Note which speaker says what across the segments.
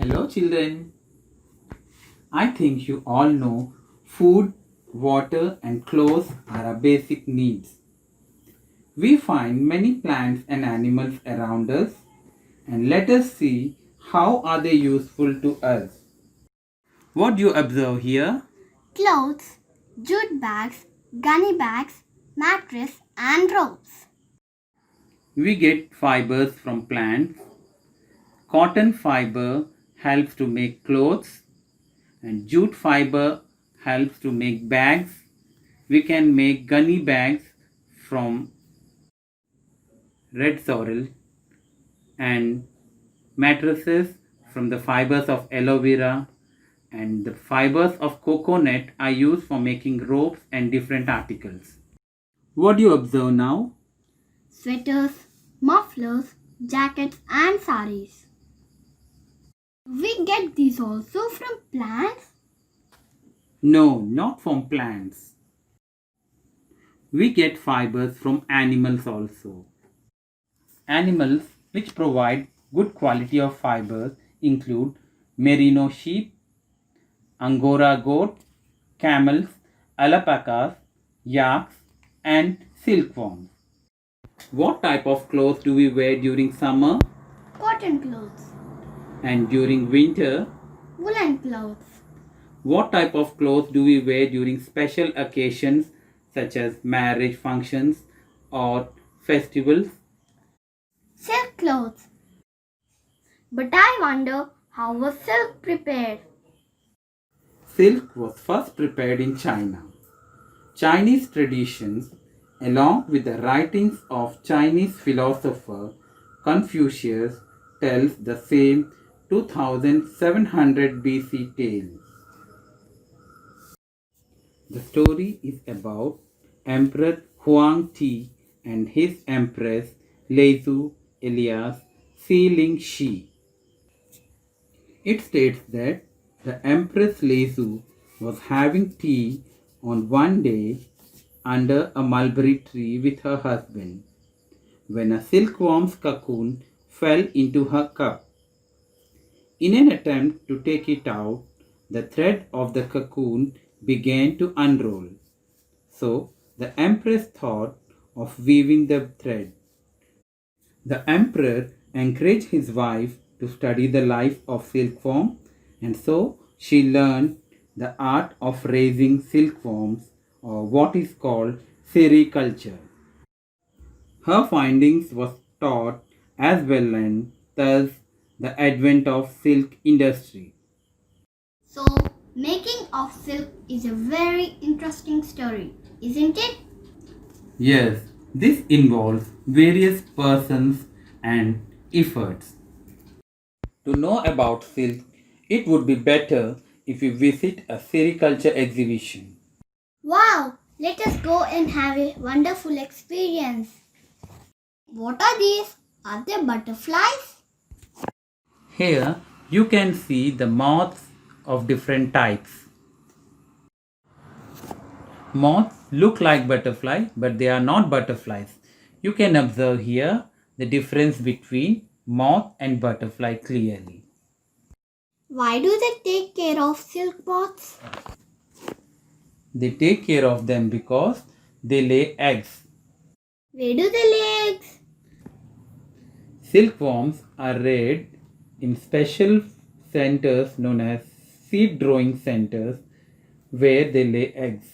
Speaker 1: Hello, children. I think you all know food, water, and clothes are our basic needs. We find many plants and animals around us, and let us see how are they useful to us. What do you observe here?
Speaker 2: Clothes, jute bags, gunny bags, mattress and ropes.
Speaker 1: We get fibers from plants. Cotton fiber helps to make clothes, and jute fiber helps to make bags. We can make gunny bags from red sorrel and mattresses from the fibers of aloe vera, and the fibers of coconut are used for making ropes and different articles. What do you observe now?
Speaker 2: Sweaters, mufflers, jackets and saris. We get these also from plants?
Speaker 1: No, not from plants. We get fibers from animals also. Animals which provide good quality of fibers include merino sheep, Angora goat, camels, alpacas, yaks, and silkworms. What type of clothes do we wear during summer
Speaker 2: Cotton clothes,
Speaker 1: and during winter?
Speaker 2: woolen clothes,
Speaker 1: What type of clothes do we wear during special occasions such as marriage functions or festivals?
Speaker 2: silk clothes. But I wonder how was silk prepared?
Speaker 1: Silk was first prepared in China. Chinese traditions, along with the writings of Chinese philosopher Confucius, tells the same 2700 BC tale. The story is about Emperor Huang Ti and his empress Leizu alias Si Ling Shi. It states that the Empress Leizu was having tea on one day under a mulberry tree with her husband when a silkworm's cocoon fell into her cup. In an attempt to take it out, the thread of the cocoon began to unroll. So the Empress thought of weaving the thread. The Emperor encouraged his wife to study the life of silkworm, and so she learned the art of raising silkworms, or what is called sericulture. Her findings was taught as well, and thus the advent of silk industry.
Speaker 2: So, making of silk is a very interesting story, isn't it?
Speaker 1: Yes, this involves various persons and efforts. To know about silk, it would be better if you visit a sericulture exhibition.
Speaker 2: Wow! Let us go and have a wonderful experience. What are these? Are they butterflies?
Speaker 1: Here you can see the moths of different types. Moths look like butterfly, but they are not butterflies. You can observe here the difference between moth and butterfly clearly.
Speaker 2: Why do they take care of silk moths?
Speaker 1: They take care of them because they lay eggs.
Speaker 2: Where do they lay eggs?
Speaker 1: Silkworms are reared in special centers known as seed growing centers where they lay eggs.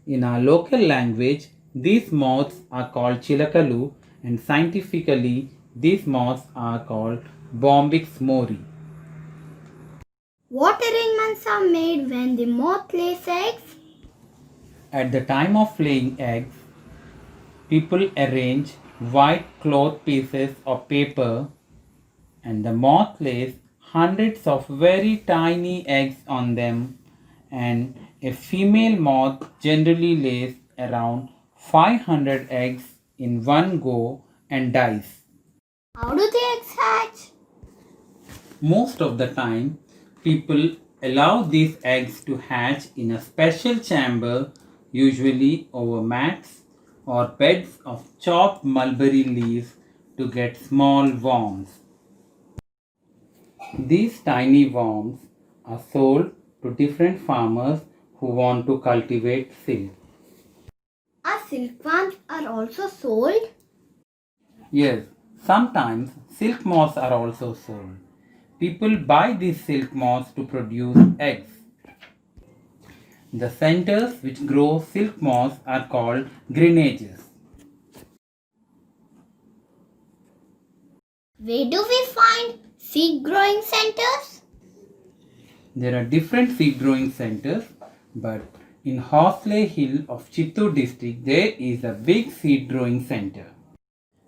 Speaker 1: In our local language, these moths are called chilakalu, and scientifically, these moths are called Bombyx mori.
Speaker 2: What arrangements are made when the moth lays eggs?
Speaker 1: At the time of laying eggs, people arrange white cloth pieces of paper, and the moth lays hundreds of very tiny eggs on them, and a female moth generally lays around 500 eggs in one go and dies.
Speaker 2: How do the eggs hatch?
Speaker 1: Most of the time, people allow these eggs to hatch in a special chamber, usually over mats or beds of chopped mulberry leaves to get small worms. These tiny worms are sold to different farmers who want to cultivate silk.
Speaker 2: Our silkworms are also sold.
Speaker 1: Yes, sometimes silk moths are also sold. People buy these silk moths to produce eggs. The centers which grow silk moths are called grenages.
Speaker 2: Where do we find seed growing centers?
Speaker 1: There are different seed growing centers, but in Horsley Hill of Chittoor district there is a big seed growing center.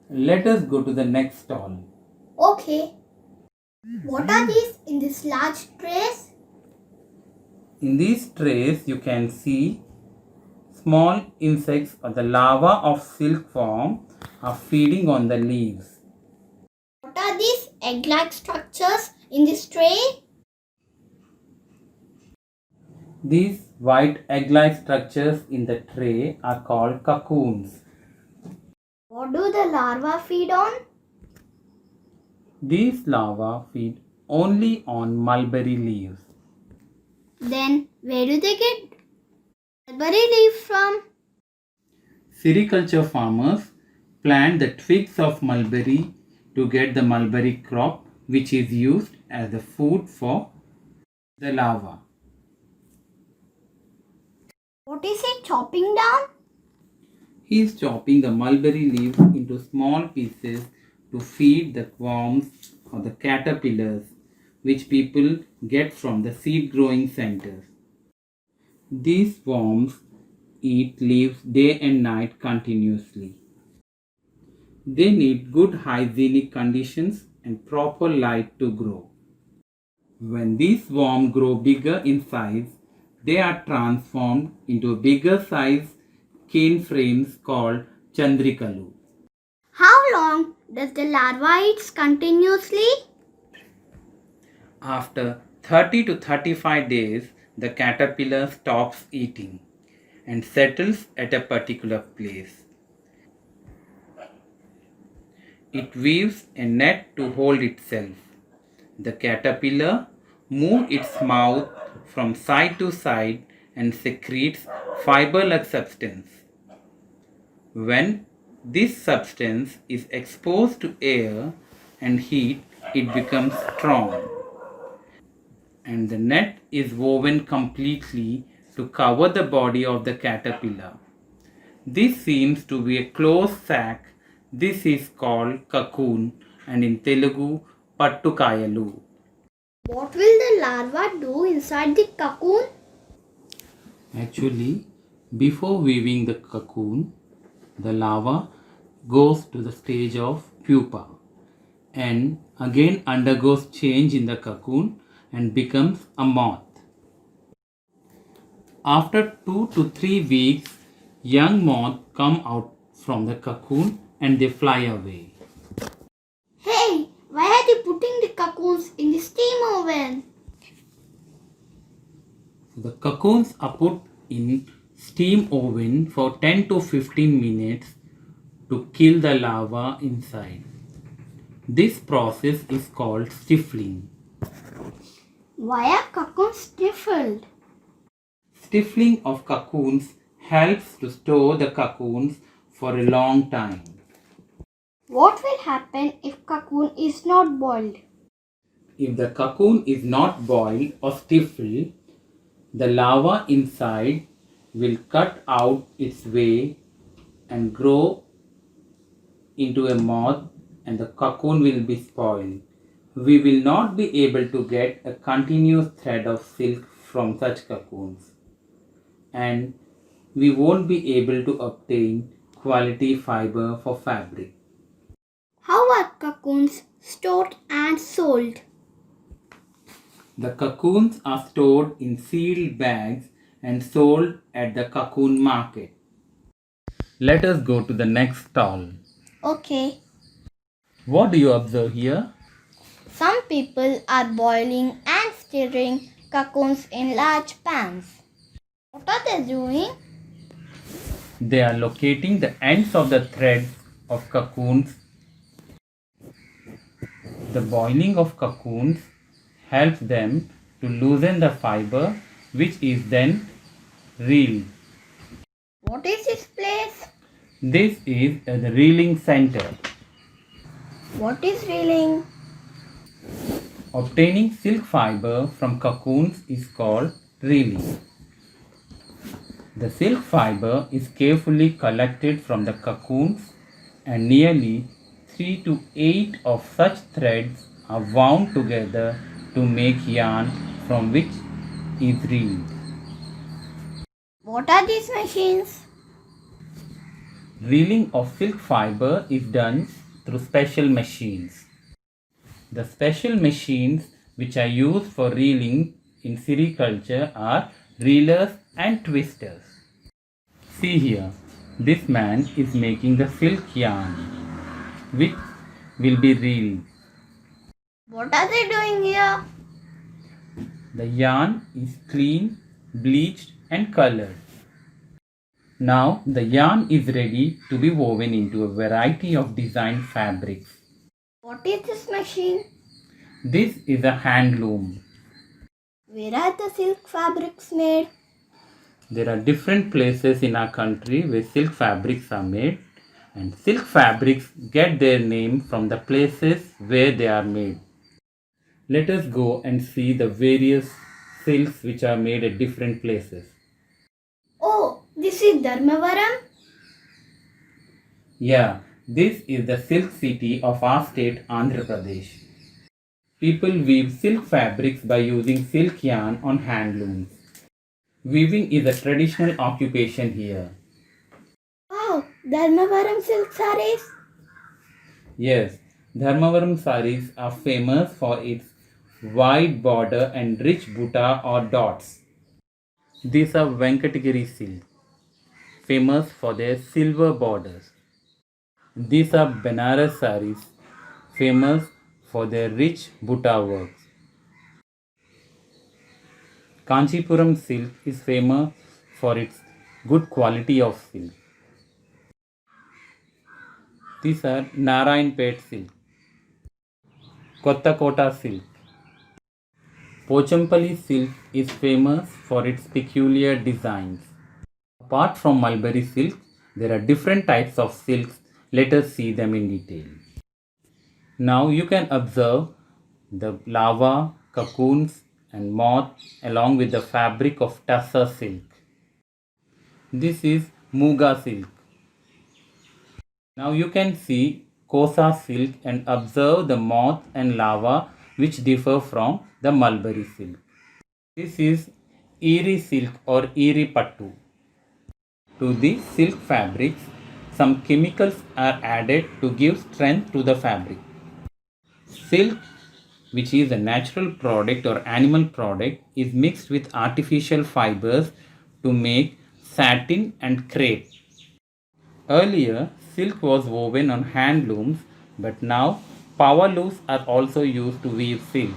Speaker 1: Let us go to the next stall.
Speaker 2: Okay. What are these in this large trays?
Speaker 1: In these trays you can see small insects or the larvae of silkworm are feeding on the leaves.
Speaker 2: What are these egg-like structures in this tray?
Speaker 1: These white egg-like structures in the tray are called cocoons.
Speaker 2: What do the larvae feed on?
Speaker 1: These larvae feed only on mulberry leaves.
Speaker 2: Then where do they get mulberry leaves from?
Speaker 1: Sericulture farmers plant the twigs of mulberry to get the mulberry crop, which is used as the food for the larvae.
Speaker 2: What is he chopping down?
Speaker 1: He is chopping the mulberry leaves into small pieces to feed the worms or the caterpillars which people get from the seed growing centers. These worms eat leaves day and night continuously. They need good hygienic conditions and proper light to grow. When these worms grow bigger in size, they are transformed into bigger size cane frames called chandrikalu.
Speaker 2: How long does the larva eat continuously?
Speaker 1: After 30 to 35 days, the caterpillar stops eating and settles at a particular place. It weaves a net to hold itself. The caterpillar moves its mouth from side to side and secretes fiber-like substance. When this substance is exposed to air and heat, it becomes strong. And the net is woven completely to cover the body of the caterpillar. This seems to be a closed sac. This is called cocoon and in Telugu Pattukayalu.
Speaker 2: What will the larva do inside the cocoon?
Speaker 1: Actually, before weaving the cocoon, the larva goes to the stage of pupa and again undergoes change in the cocoon and becomes a moth. After 2 to 3 weeks, young moths come out from the cocoon and they fly away.
Speaker 2: Hey, why are they putting the cocoons in the steam oven?
Speaker 1: The cocoons are put in steam oven for 10 to 15 minutes to kill the larva inside. This process is called stifling.
Speaker 2: Why are cocoons stifled?
Speaker 1: Stifling of cocoons helps to store the cocoons for a long time.
Speaker 2: What will happen if cocoon is not boiled?
Speaker 1: If the cocoon is not boiled or stifled, the larva inside will cut out its way and grow into a moth and the cocoon will be spoiled. We will not be able to get a continuous thread of silk from such cocoons and we won't be able to obtain quality fiber for fabric.
Speaker 2: How are cocoons stored and sold?
Speaker 1: The cocoons are stored in sealed bags and sold at the cocoon market. Let us go to the next stall.
Speaker 2: Okay.
Speaker 1: What do you observe here?
Speaker 2: Some people are boiling and stirring cocoons in large pans. What are they doing?
Speaker 1: They are locating the ends of the threads of cocoons. The boiling of cocoons helps them to loosen the fiber, which is then reeled.
Speaker 2: What is this place?
Speaker 1: This is the reeling center.
Speaker 2: What is reeling?
Speaker 1: Obtaining silk fiber from cocoons is called reeling. The silk fiber is carefully collected from the cocoons, and nearly 3 to 8 of such threads are wound together to make yarn, from which is reeled.
Speaker 2: What are these machines?
Speaker 1: Reeling of silk fiber is done through special machines. The special machines which are used for reeling in sericulture are reelers and twisters. See here, this man is making the silk yarn, which will be reeled.
Speaker 2: What are they doing here?
Speaker 1: The yarn is clean, bleached and colored. Now the yarn is ready to be woven into a variety of designed fabrics.
Speaker 2: What is this machine?
Speaker 1: This is a hand loom.
Speaker 2: Where are the silk fabrics made?
Speaker 1: There are different places in our country where silk fabrics are made, and silk fabrics get their name from the places where they are made. Let us go and see the various silks which are made at different places.
Speaker 2: Oh, this is Dharmavaram?
Speaker 1: Yeah, this is the silk city of our state, Andhra Pradesh. People weave silk fabrics by using silk yarn on hand looms. Weaving is a traditional occupation here.
Speaker 2: Wow, Dharmavaram silk sarees.
Speaker 1: Yes, Dharmavaram saris are famous for its wide border and rich butta or dots. These are Venkatagiri silk, famous for their silver borders. These are Benares saris, famous for their rich butta works. Kanchipuram silk is famous for its good quality of silk. These are Narayanpet silk, Kottakota silk. Pochampally silk is famous for its peculiar designs. Apart from mulberry silk, there are different types of silks. Let us see them in detail. Now you can observe the larva, cocoons and moth along with the fabric of tussar silk. This is Muga silk. Now you can see Kosa silk and observe the moth and larva which differ from the mulberry silk. This is Eri silk or Eri pattu. To these silk fabrics, some chemicals are added to give strength to the fabric. Silk, which is a natural product or animal product, is mixed with artificial fibers to make satin and crepe. Earlier, silk was woven on hand looms, but now power looms are also used to weave silk.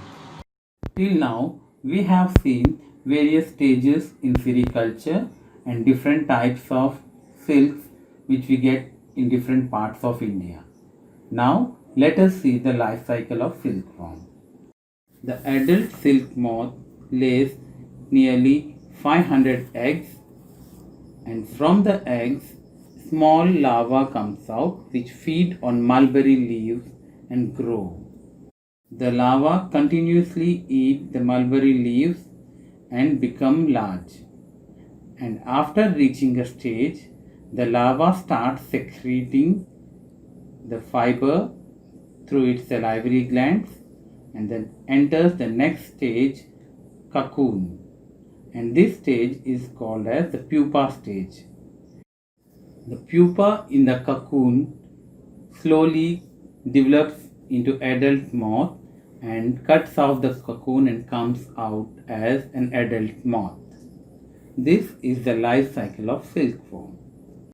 Speaker 1: Till now, we have seen various stages in sericulture and different types of silks which we get in different parts of India. Now, let us see the life cycle of silkworm. The adult silk moth lays nearly 500 eggs, and from the eggs, small larvae comes out which feed on mulberry leaves and grow. The larvae continuously eat the mulberry leaves and become large. And after reaching a stage, the larva starts secreting the fiber through its salivary glands and then enters the next stage, cocoon. And this stage is called as the pupa stage. The pupa in the cocoon slowly develops into adult moth and cuts off the cocoon and comes out as an adult moth. This is the life cycle of silkworm.